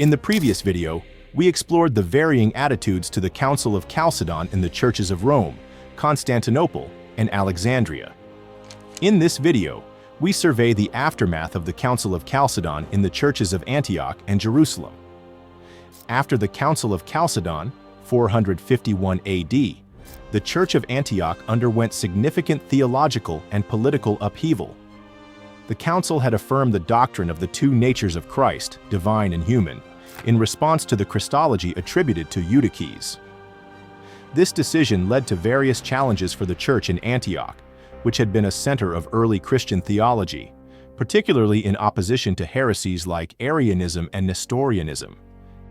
In the previous video, we explored the varying attitudes to the Council of Chalcedon in the churches of Rome, Constantinople, and Alexandria. In this video, we survey the aftermath of the Council of Chalcedon in the churches of Antioch and Jerusalem. After the Council of Chalcedon, 451 AD, the Church of Antioch underwent significant theological and political upheaval. The council had affirmed the doctrine of the two natures of Christ, divine and human, in response to the Christology attributed to Eutyches. This decision led to various challenges for the church in Antioch, which had been a center of early Christian theology, particularly in opposition to heresies like Arianism and Nestorianism.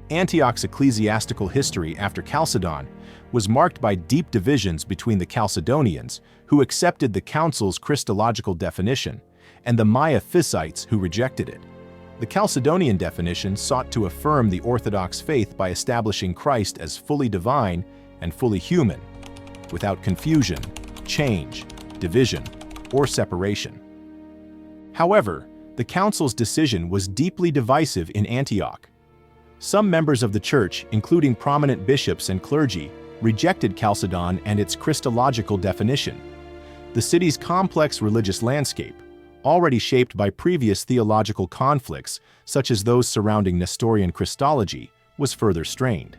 Antioch's ecclesiastical history after Chalcedon was marked by deep divisions between the Chalcedonians, who accepted the council's Christological definition, and the Miaphysites, who rejected it. The Chalcedonian definition sought to affirm the Orthodox faith by establishing Christ as fully divine and fully human, without confusion, change, division, or separation. However, the council's decision was deeply divisive in Antioch. Some members of the church, including prominent bishops and clergy, rejected Chalcedon and its Christological definition. The city's complex religious landscape, already shaped by previous theological conflicts, such as those surrounding Nestorian Christology, was further strained.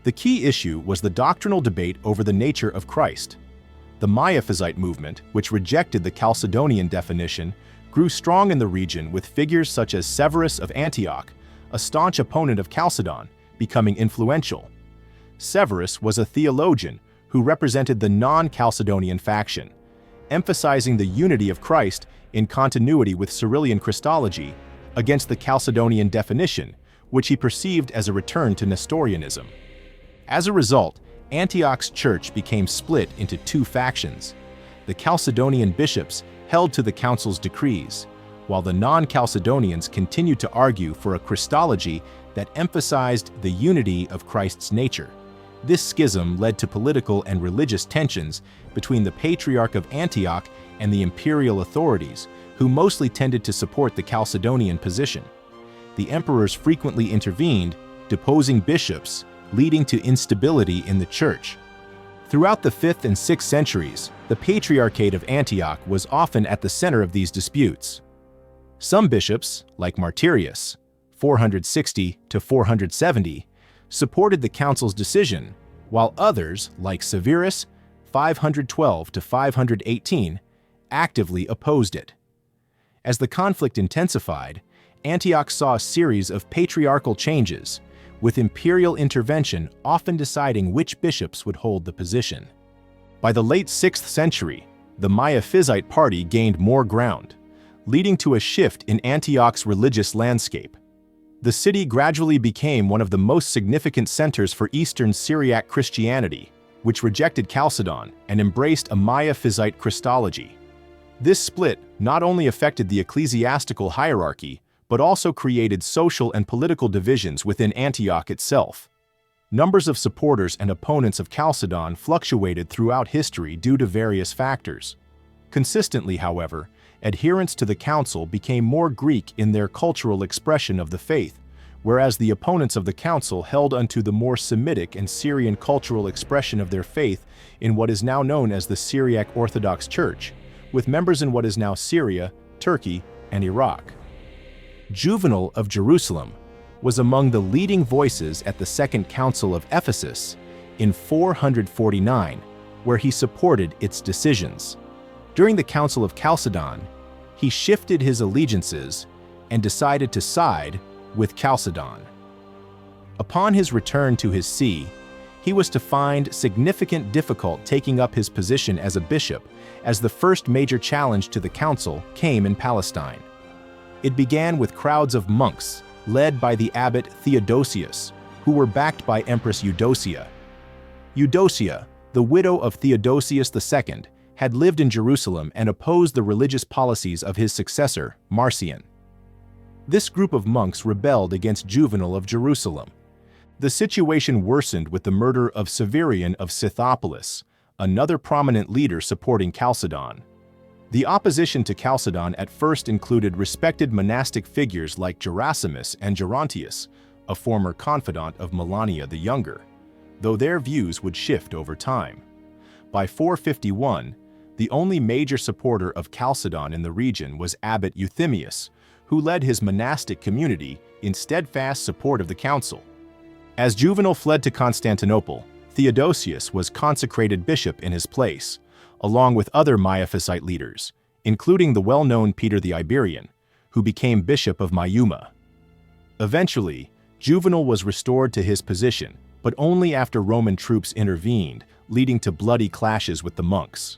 The key issue was the doctrinal debate over the nature of Christ. The Miaphysite movement, which rejected the Chalcedonian definition, grew strong in the region, with figures such as Severus of Antioch, a staunch opponent of Chalcedon, becoming influential. Severus was a theologian who represented the non-Chalcedonian faction, emphasizing the unity of Christ in continuity with Cyrillian Christology against the Chalcedonian definition, which he perceived as a return to Nestorianism. As a result, Antioch's church became split into two factions. The Chalcedonian bishops held to the council's decrees, while the non-Chalcedonians continued to argue for a Christology that emphasized the unity of Christ's nature. This schism led to political and religious tensions between the Patriarch of Antioch and the imperial authorities, who mostly tended to support the Chalcedonian position. The emperors frequently intervened, deposing bishops, leading to instability in the church. Throughout the 5th and 6th centuries, the Patriarchate of Antioch was often at the center of these disputes. Some bishops, like Martyrius, 460 to 470, supported the council's decision, while others, like Severus, 512 to 518, actively opposed it. As the conflict intensified, Antioch saw a series of patriarchal changes, with imperial intervention often deciding which bishops would hold the position. By the late 6th century, the Miaphysite party gained more ground, leading to a shift in Antioch's religious landscape. The city gradually became one of the most significant centers for Eastern Syriac Christianity, which rejected Chalcedon and embraced a Miaphysite Christology. This split not only affected the ecclesiastical hierarchy, but also created social and political divisions within Antioch itself. Numbers of supporters and opponents of Chalcedon fluctuated throughout history due to various factors. Consistently, however, adherents to the council became more Greek in their cultural expression of the faith, whereas the opponents of the council held unto the more Semitic and Syrian cultural expression of their faith in what is now known as the Syriac Orthodox Church, with members in what is now Syria, Turkey, and Iraq. Juvenal of Jerusalem was among the leading voices at the Second Council of Ephesus in 449, where he supported its decisions. During the Council of Chalcedon, he shifted his allegiances and decided to side with Chalcedon. Upon his return to his see, he was to find significant difficulty taking up his position as a bishop, as the first major challenge to the council came in Palestine. It began with crowds of monks, led by the abbot Theodosius, who were backed by Empress Eudocia. Eudocia, the widow of Theodosius II, had lived in Jerusalem and opposed the religious policies of his successor, Marcion. This group of monks rebelled against Juvenal of Jerusalem. The situation worsened with the murder of Severian of Scythopolis, another prominent leader supporting Chalcedon. The opposition to Chalcedon at first included respected monastic figures like Gerasimus and Gerontius, a former confidant of Melania the Younger, though their views would shift over time. By 451, the only major supporter of Chalcedon in the region was Abbot Euthemius, who led his monastic community in steadfast support of the council. As Juvenal fled to Constantinople, Theodosius was consecrated bishop in his place, along with other Miaphysite leaders, including the well-known Peter the Iberian, who became bishop of Myuma. Eventually, Juvenal was restored to his position, but only after Roman troops intervened, leading to bloody clashes with the monks.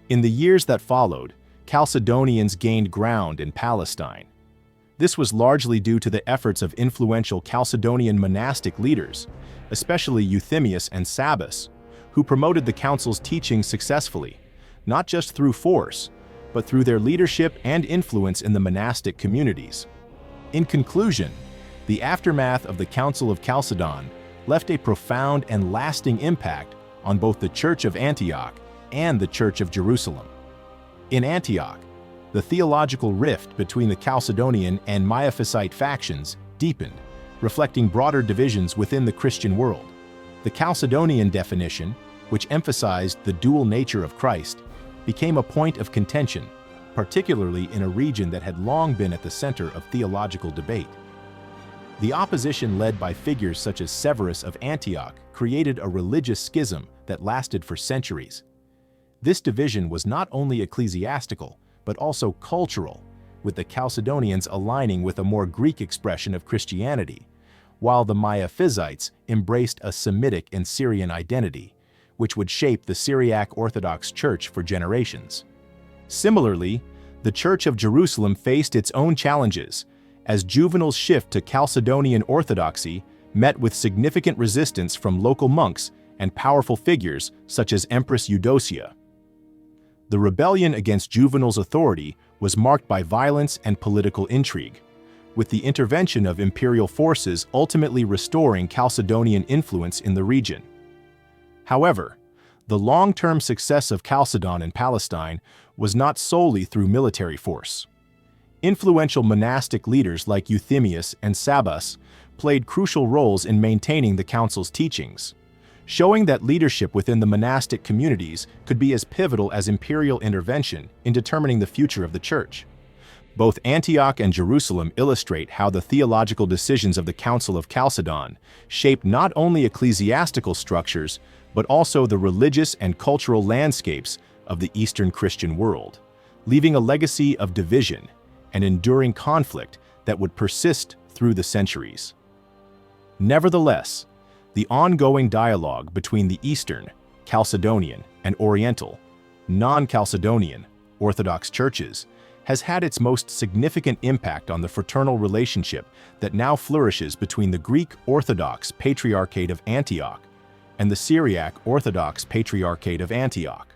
In the years that followed, Chalcedonians gained ground in Palestine. This was largely due to the efforts of influential Chalcedonian monastic leaders, especially Euthemius and Sabas, who promoted the council's teachings successfully, not just through force, but through their leadership and influence in the monastic communities. In conclusion, the aftermath of the Council of Chalcedon left a profound and lasting impact on both the Church of Antioch and the Church of Jerusalem. In Antioch, the theological rift between the Chalcedonian and Miaphysite factions deepened, reflecting broader divisions within the Christian world. The Chalcedonian definition, which emphasized the dual nature of Christ, became a point of contention, particularly in a region that had long been at the center of theological debate. The opposition led by figures such as Severus of Antioch created a religious schism that lasted for centuries. This division was not only ecclesiastical, but also cultural, with the Chalcedonians aligning with a more Greek expression of Christianity, while the Miaphysites embraced a Semitic and Syrian identity, which would shape the Syriac Orthodox Church for generations. Similarly, the Church of Jerusalem faced its own challenges, as Juvenal's shift to Chalcedonian orthodoxy met with significant resistance from local monks and powerful figures such as Empress Eudocia. The rebellion against Juvenal's authority was marked by violence and political intrigue, with the intervention of imperial forces ultimately restoring Chalcedonian influence in the region. However, the long-term success of Chalcedon in Palestine was not solely through military force. Influential monastic leaders like Euthemius and Sabas played crucial roles in maintaining the council's teachings, showing that leadership within the monastic communities could be as pivotal as imperial intervention in determining the future of the church. Both Antioch and Jerusalem illustrate how the theological decisions of the Council of Chalcedon shaped not only ecclesiastical structures, but also the religious and cultural landscapes of the Eastern Christian world, leaving a legacy of division and enduring conflict that would persist through the centuries. Nevertheless, the ongoing dialogue between the Eastern, Chalcedonian, and Oriental, non-Chalcedonian, Orthodox churches has had its most significant impact on the fraternal relationship that now flourishes between the Greek Orthodox Patriarchate of Antioch and the Syriac Orthodox Patriarchate of Antioch.